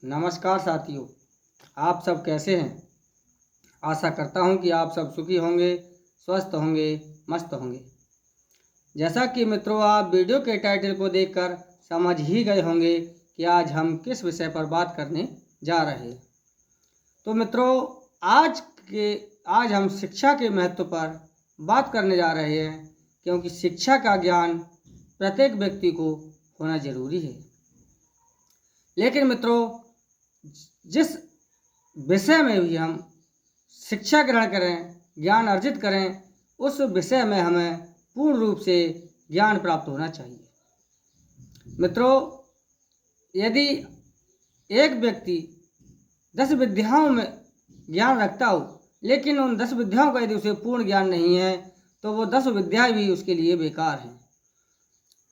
नमस्कार साथियों, आप सब कैसे हैं। आशा करता हूं कि आप सब सुखी होंगे, स्वस्थ होंगे, मस्त होंगे। जैसा कि मित्रों आप वीडियो के टाइटल को देखकर समझ ही गए होंगे कि आज हम किस विषय पर बात करने जा रहे हैं। तो मित्रों आज हम शिक्षा के महत्व पर बात करने जा रहे हैं, क्योंकि शिक्षा का ज्ञान प्रत्येक व्यक्ति को होना जरूरी है। लेकिन मित्रों, जिस विषय में भी हम शिक्षा ग्रहण करें, ज्ञान अर्जित करें, उस विषय में हमें पूर्ण रूप से ज्ञान प्राप्त होना चाहिए। मित्रों, यदि एक व्यक्ति 10 विद्याओं में ज्ञान रखता हो, लेकिन उन 10 विद्याओं का यदि उसे पूर्ण ज्ञान नहीं है, तो वो 10 विद्याएं भी उसके लिए बेकार हैं।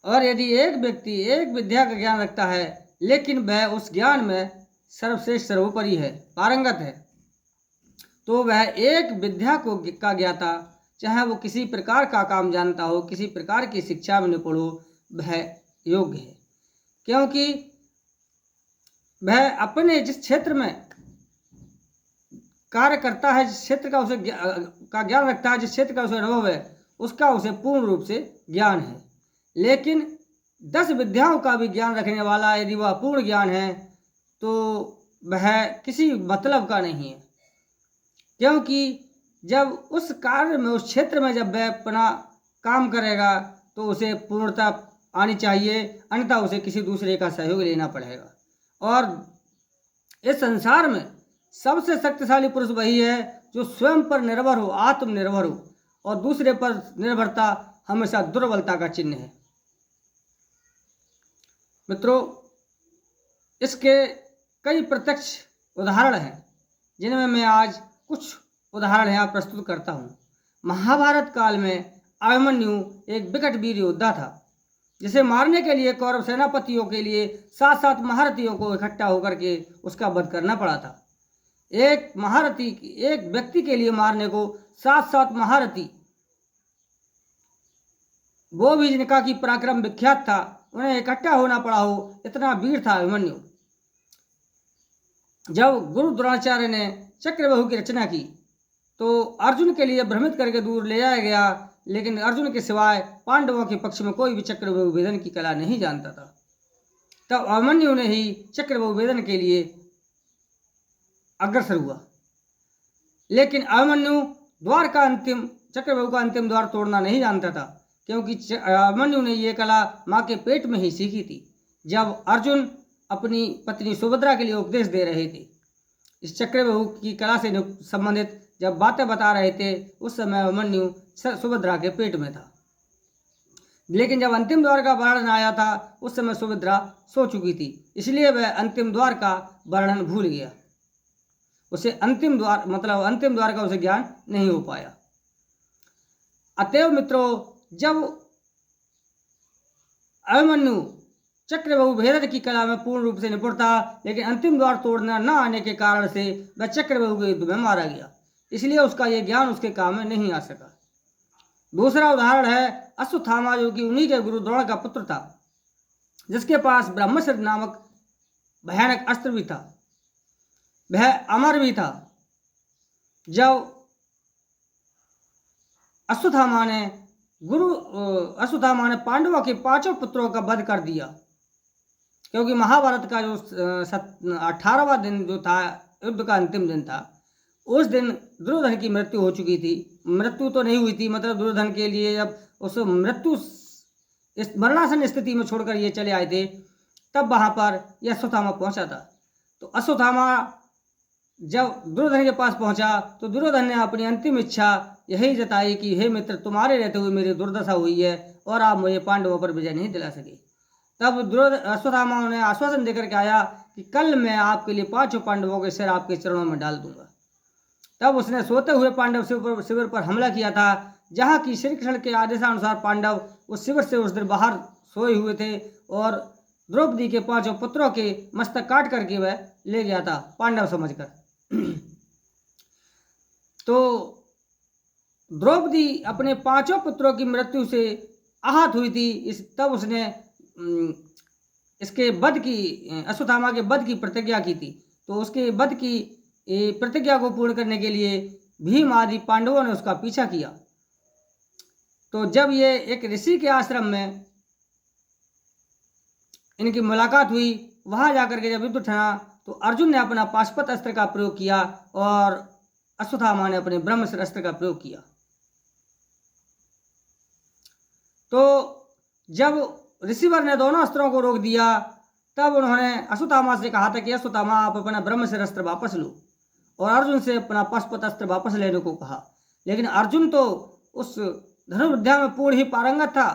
और यदि एक व्यक्ति एक विद्या का ज्ञान रखता है, लेकिन वह उस ज्ञान में सर्वश्रेष्ठ सर्वोपरि है, पारंगत है, तो वह एक विद्या का ज्ञाता, चाहे वो किसी प्रकार का काम जानता हो, किसी प्रकार की शिक्षा में निपुण हो, वह योग्य है। क्योंकि वह अपने जिस क्षेत्र में कार्य करता है, जिस क्षेत्र का उसे का ज्ञान रखता है, जिस क्षेत्र का उसे अनुभव है, उसका उसे पूर्ण रूप से ज्ञान है। लेकिन 10 विद्याओं का भी ज्ञान रखने वाला यदि वह पूर्ण ज्ञान है, तो वह किसी मतलब का नहीं है। क्योंकि जब उस कार्य में, उस क्षेत्र में जब वह अपना काम करेगा, तो उसे पूर्णता आनी चाहिए, अन्यथा उसे किसी दूसरे का सहयोग लेना पड़ेगा। और इस संसार में सबसे शक्तिशाली पुरुष वही है जो स्वयं पर निर्भर हो, आत्मनिर्भर हो, और दूसरे पर निर्भरता हमेशा दुर्बलता का चिन्ह है। मित्रों, इसके कई प्रत्यक्ष उदाहरण हैं, जिनमें मैं आज कुछ उदाहरण यहाँ प्रस्तुत करता हूँ। महाभारत काल में अभिमन्यु एक विकट वीर योद्धा था, जिसे मारने के लिए कौरव सेनापतियों के लिए 7 महारथियों को इकट्ठा होकर के उसका वध करना पड़ा था। एक महारथी, एक व्यक्ति के लिए मारने को 7 महारथी, वो भी जिनका की पराक्रम विख्यात था, उन्हें इकट्ठा होना पड़ा हो, इतना वीर था अभिमन्यु। जब गुरु द्रोणाचार्य ने चक्रव्यूह की रचना की, तो अर्जुन के लिए भ्रमित करके दूर ले जाया गया, लेकिन अर्जुन के सिवाय पांडवों के पक्ष में कोई भी चक्रव्यूह भेदन की कला नहीं जानता था। तब अभिमन्यु ने ही चक्रव्यूह भेदन के लिए अग्रसर हुआ। लेकिन अभिमन्यु चक्रव्यूह का अंतिम द्वार तोड़ना नहीं जानता था, क्योंकि अभिमन्यु ने ये कला माँ के पेट में ही सीखी थी, जब अर्जुन अपनी पत्नी सुभद्रा के लिए उपदेश दे रहे थे। इस चक्रव्यूह की कला से संबंधित जब बातें बता रहे थे, उस समय अभिमन्यु सुभद्रा के पेट में था। लेकिन जब अंतिम द्वार का वर्णन आया था, उस समय सुभद्रा सो चुकी थी, इसलिए वह अंतिम द्वार का वर्णन भूल गया। उसे अंतिम द्वार का उसे ज्ञान नहीं हो पाया। अतएव मित्रों, जब अभिमन्यु चक्रव्यूह भेदन की कला में पूर्ण रूप से निपुण था, लेकिन अंतिम द्वार तोड़ना न आने के कारण से वह चक्रव्यूह के युद्ध में मारा गया, इसलिए उसका यह ज्ञान उसके काम में नहीं आ सका। दूसरा उदाहरण है अश्वत्थामा, जो कि उन्हीं के गुरु द्रोण का पुत्र था, जिसके पास ब्रह्मस्त्र नामक भयानक अस्त्र भी था। वह अमर भी था। जब अश्वत्थामा ने पांडवों के 5 पुत्रों का वध कर दिया, क्योंकि महाभारत का जो 18वां दिन जो था, युद्ध का अंतिम दिन था, उस दिन दुर्योधन की मृत्यु हो चुकी थी। मृत्यु तो नहीं हुई थी, मतलब दुर्योधन के लिए जब उस इस मरणासन स्थिति में छोड़कर ये चले आए थे, तब वहां पर यह अश्वत्थामा पहुंचा था। तो अश्वत्थामा जब दुर्योधन के पास पहुंचा, तो दुर्योधन ने अपनी अंतिम इच्छा यही जताई कि हे मित्र, तुम्हारे रहते हुए मेरी दुर्दशा हुई है और आप मुझे पांडवों पर विजय नहीं दिला सके। तब अश्वत्थामा ने आश्वासन देकर के आया कि कल मैं आपके लिए 5 पांडवों के सिर आपके चरणों में डाल दूंगा। तब उसने सोते हुए पांडव शिविर पर हमला किया था, जहाँ की श्री कृष्ण के आदेशानुसार पांडव उस शिविर से उस दिन बाहर सोए हुए थे, और द्रौपदी के 5 पुत्रों के मस्तक काट करके वह ले गया था, पांडव समझकर। तो द्रौपदी अपने 5 पुत्रों की मृत्यु से आहत हुई थी। तब उसने इसके वध की, अश्वत्थामा के वध की प्रतिज्ञा की थी। तो उसके वध की प्रतिज्ञा को पूर्ण करने के लिए भीम आदि पांडवों ने उसका पीछा किया। तो जब ये एक ऋषि के आश्रम में इनकी मुलाकात हुई, वहां जाकर के जब युद्ध ठना तो अर्जुन ने अपना पाशुपत अस्त्र का प्रयोग किया और अश्वत्थामा ने अपने ब्रह्मस्त्र अस्त्र का प्रयोग किया। तो जब ऋषिवर ने दोनों अस्त्रों को रोक दिया, तब उन्होंने अश्वत्थामा से कहा था कि अश्वत्थामा आप अपना ब्रह्मस्त्र अस्त्र वापस लो, और अर्जुन से अपना पाशुपत अस्त्र वापस लेने को कहा। लेकिन अर्जुन तो उस धनुर्विद्या में पूर्ण ही पारंगत था,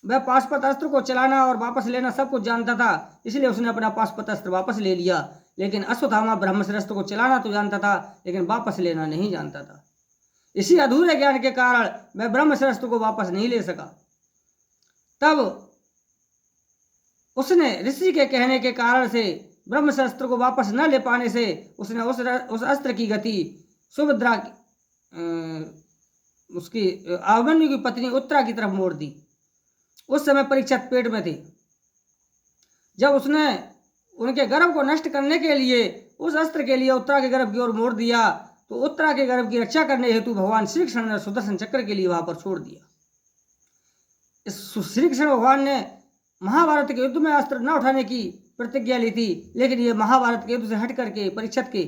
वह पाशुपत अस्त्र को चलाना और वापस लेना सब कुछ जानता था, इसलिए उसने अपना पाशुपत अस्त्र वापस ले लिया। लेकिन अश्वत्थामा ब्रह्मस्त्र अस्त्र को चलाना तो जानता था, लेकिन वापस लेना नहीं जानता था। इसी अधूरे ज्ञान के कारण वह ब्रह्मस्त्र अस्त्र को वापस नहीं ले सका। तब उसने ऋषि के कहने के कारण से ब्रह्मस्त्र अस्त्र को वापस न ले पाने से उसने उस अस्त्र की गति सुभद्रा उसकी अभिमन्यु की पत्नी उत्तरा की तरफ मोड़ दी। उस समय परीक्षित पेट में थे। जब उसने उनके गर्भ को नष्ट करने के लिए उस अस्त्र के लिए उत्तरा के गर्भ की ओर मोड़ दिया, तो उत्तरा के गर्भ की रक्षा करने हेतु भगवान श्री कृष्ण ने सुदर्शन चक्र के लिए वहां पर छोड़ दिया। इस श्री कृष्ण भगवान ने महाभारत के युद्ध में अस्त्र न उठाने की प्रतिज्ञा ली थी, लेकिन ये महाभारत के युद्ध से हट करके परीक्षित के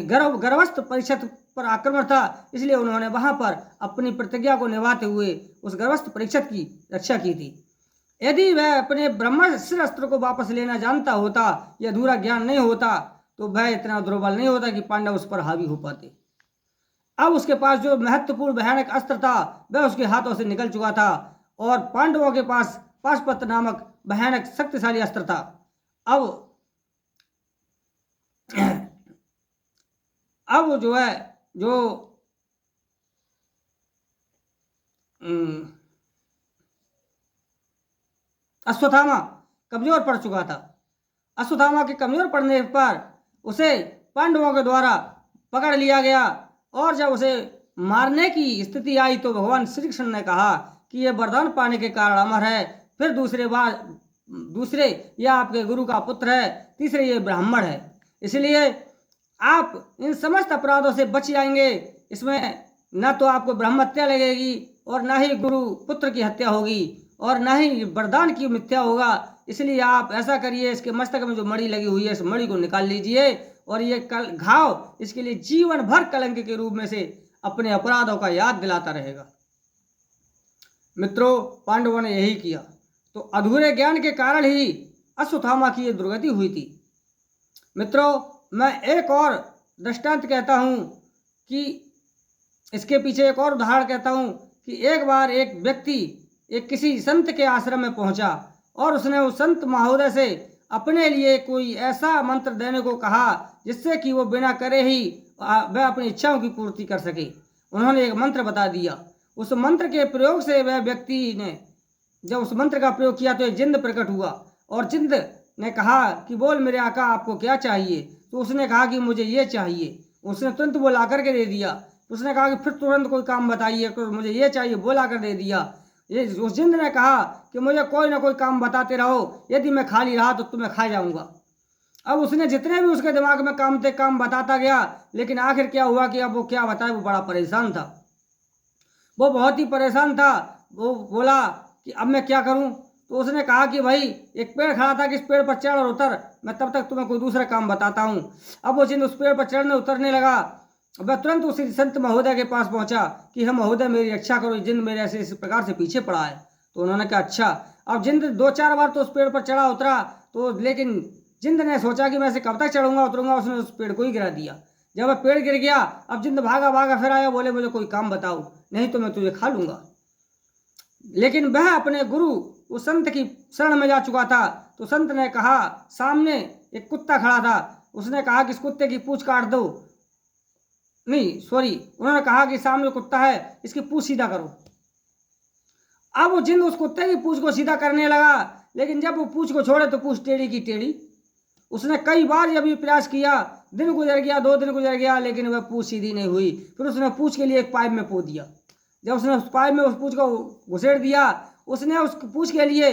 गर्भस्थ परीक्षित पर आक्रमण था, इसलिए उन्होंने वहां पर अपनी प्रतिज्ञा को निभाते हुए उस गर्भस्थ परीक्षित की रक्षा की थी। यदि वह अपने ब्रह्मस्त्र अस्त्र को वापस लेना जानता होता, यह अधूरा ज्ञान नहीं होता, तो वह इतना दुर्बल नहीं होता कि पांडव उस पर हावी हो पाते। अब उसके पास जो महत्वपूर्ण भयानक अस्त्र था वह उसके हाथों से निकल चुका था, और पांडवों के पास पाशुपत नामक भयानक शक्तिशाली अस्त्र था। अब जो है जो अश्वत्थामा कमजोर पड़ चुका था। अश्वत्थामा के कमजोर पड़ने पर उसे पांडवों के द्वारा पकड़ लिया गया, और जब उसे मारने की स्थिति आई तो भगवान श्री कृष्ण ने कहा कि यह वरदान पाने के कारण अमर है, फिर दूसरे यह आपके गुरु का पुत्र है, तीसरे ये ब्राह्मण है, इसलिए आप इन समस्त अपराधों से बच जाएंगे। इसमें न तो आपको ब्रह्म हत्या लगेगी, और न ही गुरु पुत्र की हत्या होगी, और न ही वरदान की मिथ्या होगा। इसलिए आप ऐसा करिए, इसके मस्तक में जो मणि लगी हुई है इस मणि को निकाल लीजिए, और ये घाव इसके लिए जीवन भर कलंक के रूप में से अपने अपराधों का याद दिलाता रहेगा। मित्रों, पांडवों ने यही किया। तो अधूरे ज्ञान के कारण ही अश्वत्थामा की ये दुर्गति हुई थी। मित्रों, मैं एक और दृष्टांत कहता हूँ कि इसके पीछे एक और उदाहरण कहता हूँ कि एक बार एक व्यक्ति एक किसी संत के आश्रम में पहुंचा, और उसने उस संत महोदय से अपने लिए कोई ऐसा मंत्र देने को कहा जिससे कि वो बिना करे ही वह अपनी इच्छाओं की पूर्ति कर सके। उन्होंने एक मंत्र बता दिया। उस मंत्र के प्रयोग से वह व्यक्ति ने जब उस मंत्र का प्रयोग किया तो एक जिंद प्रकट हुआ, और जिंद ने कहा कि बोल मेरे आका, आपको क्या चाहिए। तो उसने कहा कि मुझे ये चाहिए। उसने तुरंत वो ला करके दे दिया। उसने कहा कि फिर तुरंत कोई काम बताइए, तो मुझे ये चाहिए, वो ला कर दे दिया। ये उस जिंद ने कहा कि मुझे कोई ना कोई काम बताते रहो, यदि मैं खाली रहा तो तुम्हें खा जाऊंगा। अब उसने जितने भी उसके दिमाग में काम थे काम बताता गया, लेकिन आखिर क्या हुआ कि अब वो क्या बताए, वो बड़ा परेशान था। वो बहुत ही परेशान था। वो बोला कि अब मैं क्या करूं। तो उसने कहा कि भाई एक पेड़ खड़ा था कि इस पेड़ पर चढ़ और उतर, मैं तब तक तुम्हें कोई दूसरा काम बताता हूं। अब वो जिन उस पेड़ पर चढ़ने उतरने लगा, वह तुरंत उसी संत महोदय के पास पहुंचा कि हम महोदय मेरी रक्षा करो, जिंद मेरे ऐसे इस प्रकार से पीछे पड़ा है। तो उन्होंने कहा अच्छा। अब जिंद 2-4 बार तो उस पेड़ पर चढ़ा उतरा, तो लेकिन जिंद ने सोचा कि मैं इसे कब तक चढ़ूंगा उतरूंगा, उसने उस पेड़ को ही गिरा दिया। जब वह पेड़ गिर गया, अब जिंद भागा भागा फिर आया, बोले मुझे कोई काम बताओ, नहीं तो मैं तुझे खा लूंगा। लेकिन वह अपने गुरु उस संत की शरण में जा चुका था। तो संत ने कहा, सामने एक कुत्ता खड़ा था, उसने कहा कि इस कुत्ते की पूंछ काट दो। नहीं सॉरी, उन्होंने कहा कि सामने कुत्ता है, इसकी पूंछ सीधा करो। अब वो जिंद उस कुत्ते की पूंछ को सीधा करने लगा, लेकिन जब वो पूंछ को छोड़े तो पूंछ टेढ़ी की टेढ़ी। उसने कई बार जब ये प्रयास किया, दिन गुजर गया, 2 दिन गुजर गया, लेकिन वह पूंछ सीधी नहीं हुई। फिर उसने पूंछ के लिए एक पाइप में पो दिया। जब उसने उस पाइप में उस पूंछ को घुसेड़ दिया, उसने उस पूंछ के लिए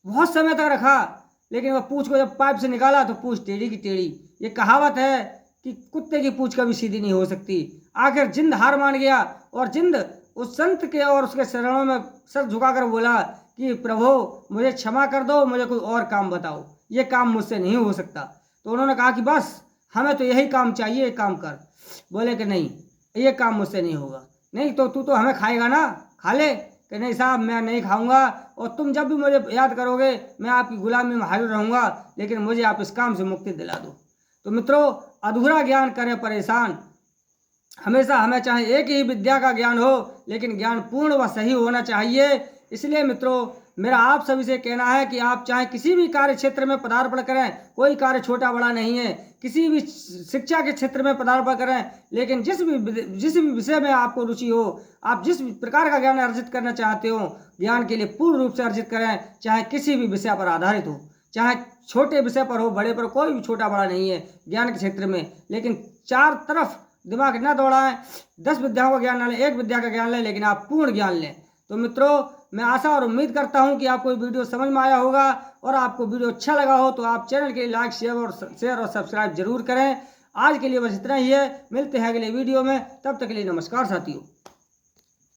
बहुत समय तक रखा, लेकिन वह पूँछ को जब पाइप से निकाला तो पूँछ टेढ़ी की टेढ़ी। ये कहावत है कि कुत्ते की पूँछ कभी सीधी नहीं हो सकती। आखिर जिंद हार मान गया और जिंद उस संत के और उसके चरणों में सर झुकाकर बोला कि प्रभु मुझे क्षमा कर दो, मुझे कोई और काम बताओ, ये काम मुझसे नहीं हो सकता। तो उन्होंने कहा कि बस हमें तो यही काम चाहिए, एक काम कर। बोले कि नहीं, ये काम मुझसे नहीं होगा। नहीं तो तू तो हमें खाएगा ना, खा ले। कि नहीं साहब, मैं नहीं खाऊंगा, और तुम जब भी मुझे याद करोगे मैं आपकी गुलामी में हाजिर रहूंगा, लेकिन मुझे आप इस काम से मुक्ति दिला दो। तो मित्रों, अधूरा ज्ञान करे परेशान। हमेशा हमें चाहे एक ही विद्या का ज्ञान हो, लेकिन ज्ञान पूर्ण व सही होना चाहिए। इसलिए मित्रों, मेरा आप सभी से कहना है कि आप चाहे किसी भी कार्य क्षेत्र में पदार्पण करें, कोई कार्य छोटा बड़ा नहीं है, किसी भी शिक्षा के क्षेत्र में पदार्पण करें, लेकिन जिस भी विषय में आपको रुचि हो, आप जिस प्रकार का ज्ञान अर्जित करना चाहते हो, ज्ञान के लिए पूर्ण रूप से अर्जित करें, चाहे किसी भी विषय पर आधारित हो, चाहे छोटे विषय पर हो, बड़े पर, कोई भी छोटा बड़ा नहीं है ज्ञान के क्षेत्र में। लेकिन चार तरफ दिमाग न दौड़ाएं, 10 विद्याओं का ज्ञान न लें, एक विद्या का ज्ञान लें, लेकिन आप पूर्ण ज्ञान लें। तो मित्रों, मैं आशा और उम्मीद करता हूं कि आपको वीडियो समझ में आया होगा, और आपको वीडियो अच्छा लगा हो तो आप चैनल के लाइक शेयर और सब्सक्राइब जरूर करें। आज के लिए बस इतना ही है, मिलते हैं अगले वीडियो में, तब तक के लिए नमस्कार साथियों।